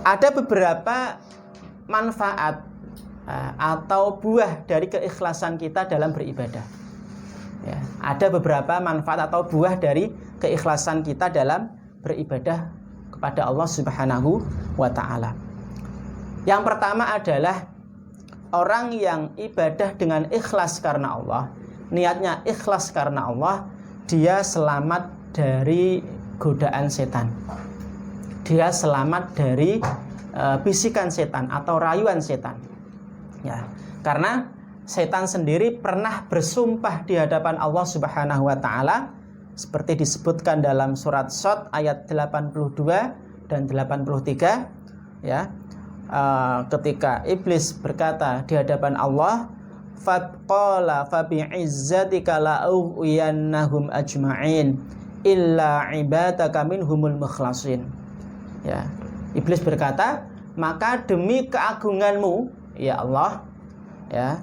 Ada beberapa manfaat atau buah dari keikhlasan kita dalam beribadah. Ya, ada beberapa manfaat atau buah dari keikhlasan kita dalam beribadah kepada Allah Subhanahu wa Ta'ala. Yang pertama adalah orang yang ibadah dengan ikhlas karena Allah, niatnya ikhlas karena Allah, dia selamat dari godaan setan. Dia selamat dari bisikan setan atau rayuan setan. Ya, karena setan sendiri pernah bersumpah di hadapan Allah Subhanahu wa Ta'ala seperti disebutkan dalam surat Shad ayat 82 dan 83, ya. Ketika iblis berkata di hadapan Allah, faqala fa bi'izzatika la'ughwiyannahum ajma'in illa ibadaka minhumul mukhlasin. Ya, iblis berkata, maka demi keagunganmu ya Allah, ya,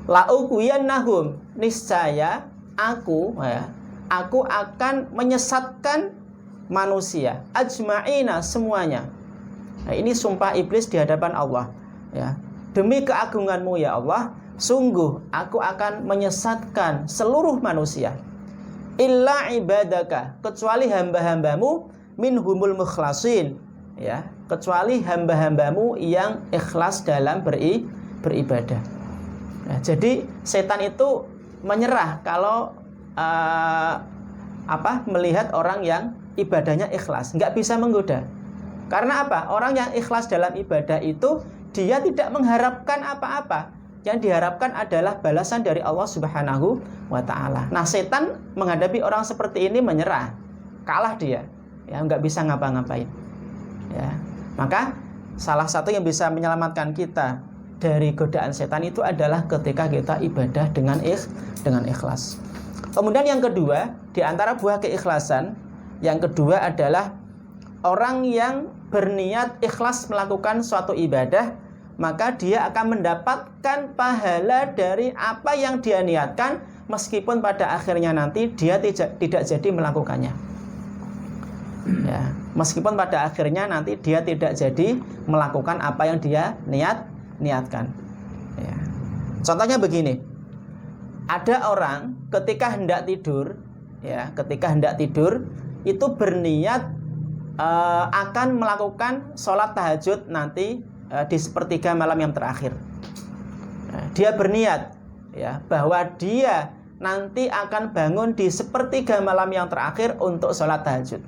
la'ughwiyannahum, niscaya aku akan menyesatkan manusia ajma'ina, semuanya. Nah, ini sumpah iblis di hadapan Allah, ya. Demi keagunganmu ya Allah, sungguh aku akan menyesatkan seluruh manusia. Illa ibadaka, kecuali hamba-hambamu, minhumul mukhlasin, ya, kecuali hamba-hambamu yang ikhlas dalam beribadah. Nah, jadi setan itu menyerah kalau melihat orang yang ibadahnya ikhlas, nggak bisa menggoda. Karena apa? Orang yang ikhlas dalam ibadah itu dia tidak mengharapkan apa-apa. Yang diharapkan adalah balasan dari Allah Subhanahu wa Ta'ala. Nah, setan menghadapi orang seperti ini menyerah, kalah dia, ya, nggak bisa ngapa-ngapain. Ya, maka salah satu yang bisa menyelamatkan kita dari godaan setan itu adalah ketika kita ibadah dengan ikhlas. Kemudian yang kedua, di antara buah keikhlasan, yang kedua adalah orang yang berniat ikhlas melakukan suatu ibadah, maka dia akan mendapatkan pahala dari apa yang dia niatkan, meskipun pada akhirnya nanti dia tidak jadi melakukannya. Ya, meskipun pada akhirnya nanti dia tidak jadi melakukan apa yang dia niatkan. Ya. Contohnya begini, ada orang ketika hendak tidur, ya, itu berniat akan melakukan sholat tahajud nanti di sepertiga malam yang terakhir. Dia berniat, ya, bahwa dia nanti akan bangun di sepertiga malam yang terakhir untuk sholat tahajud.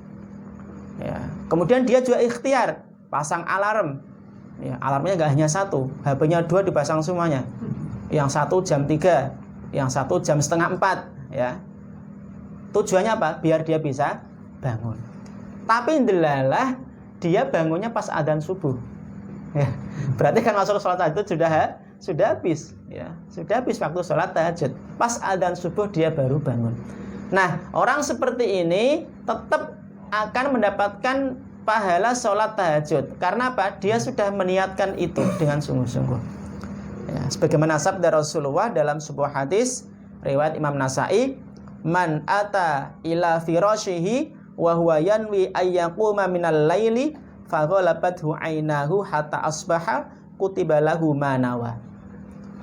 Ya. Kemudian dia juga ikhtiar pasang alarm. Ya, alarmnya nggak hanya satu, HP-nya 2 dipasang semuanya. Yang satu jam 3, yang satu jam setengah 4. Ya. Tujuannya apa? Biar dia bisa bangun. Tapi ndelalah dia bangunnya pas adzan subuh. Ya, berarti kan masuk sholat tahajud sudah habis, ya, sudah habis waktu sholat tahajud. Pas adzan subuh dia baru bangun. Nah, orang seperti ini tetap akan mendapatkan pahala sholat tahajud. Karena apa? Dia sudah meniatkan itu dengan sungguh-sungguh. Ya, sebagaimana sabda Rasulullah dalam sebuah hadis riwayat Imam Nasa'i, man ata ila firashihi wa huwa yanwi ayyaquma minal laili faghalabathu ainahu hatta asbaha kutiba lahu ma nawa.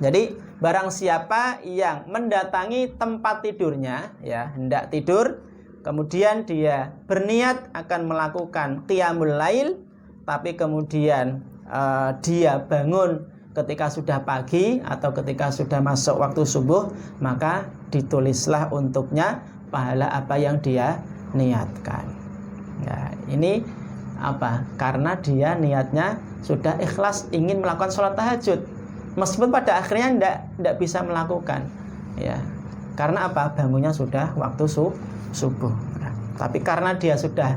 Jadi barang siapa yang mendatangi tempat tidurnya, ya, hendak tidur, kemudian dia berniat akan melakukan qiyamul lail, tapi kemudian dia bangun ketika sudah pagi atau ketika sudah masuk waktu subuh, maka ditulislah untuknya pahala apa yang dia niatkan. Ya, ini apa? Karena dia niatnya sudah ikhlas ingin melakukan sholat tahajud, meskipun pada akhirnya tidak bisa melakukan. Ya, karena apa? Bangunnya sudah waktu subuh. Nah, tapi karena dia sudah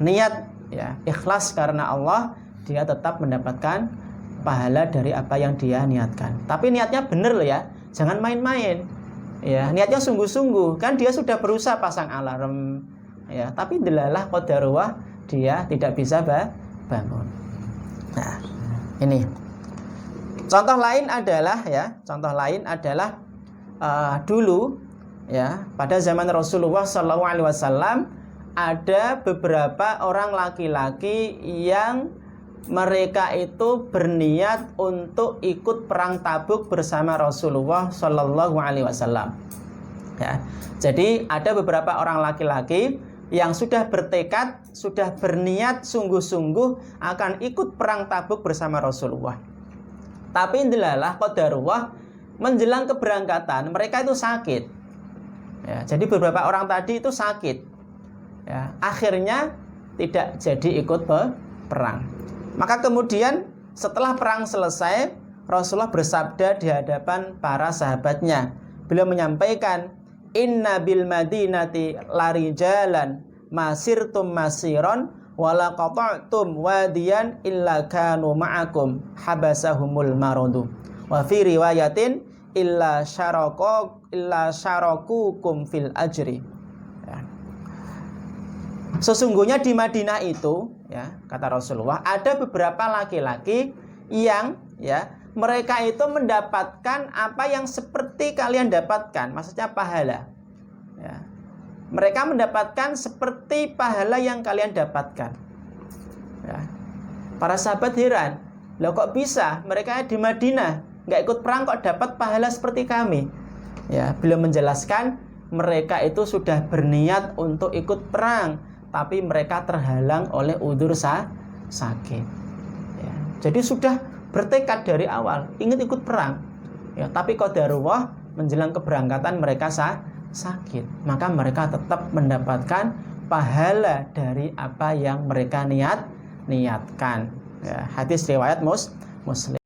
niat, ya, ikhlas karena Allah, dia tetap mendapatkan pahala dari apa yang dia niatkan. Tapi niatnya benar loh, ya, jangan main-main. Ya, niatnya sungguh-sungguh. Kan dia sudah berusaha pasang alarm, ya, tapi delalah qadarullah dia tidak bisa bangun. Nah, ini contoh lain adalah dulu, ya, pada zaman Rasulullah SAW ada beberapa orang laki-laki yang mereka itu berniat untuk ikut perang Tabuk bersama Rasulullah Shallallahu Alaihi Wasallam. Ya, jadi ada beberapa orang laki-laki yang sudah bertekad, sudah berniat sungguh-sungguh akan ikut perang Tabuk bersama Rasulullah. Tapi indilalah qadarullah, menjelang keberangkatan mereka itu sakit. Ya, jadi beberapa orang tadi itu sakit. Ya, akhirnya tidak jadi ikut perang. Maka kemudian setelah perang selesai, Rasulullah bersabda di hadapan para sahabatnya. Beliau menyampaikan, inna bil madinati larijalan masirtum masiron wala qata'tum wadiyan illa kanu ma'akum habasahumul maradu. Wa fi riwayatin illa syarakukum fil ajri. Sesungguhnya di Madinah itu, ya, kata Rasulullah, ada beberapa laki-laki yang, ya, mereka itu mendapatkan apa yang seperti kalian dapatkan, maksudnya pahala. Ya. Mereka mendapatkan seperti pahala yang kalian dapatkan. Ya. Para sahabat heran, loh kok bisa? Mereka di Madinah nggak ikut perang kok dapat pahala seperti kami? Ya, beliau menjelaskan mereka itu sudah berniat untuk ikut perang, tapi mereka terhalang oleh udzur sakit. Ya. Jadi sudah bertekad dari awal ingin ikut perang. Ya, tapi qadarullah menjelang keberangkatan mereka sakit. Maka mereka tetap mendapatkan pahala dari apa yang mereka niatkan. Ya, hadis riwayat Muslim.